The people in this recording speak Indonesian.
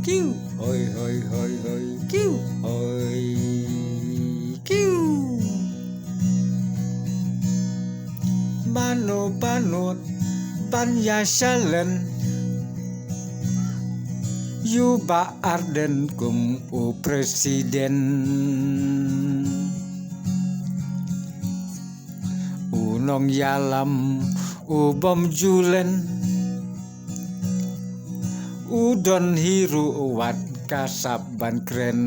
Kiu. Hoi hoi hoi hoi. Kiu. Hoi. Kiu. Manut Panyasalan Yuba Arden kum u presiden Unong Yalam Ubom Julen Udon Hiru Wat Kasaban Kren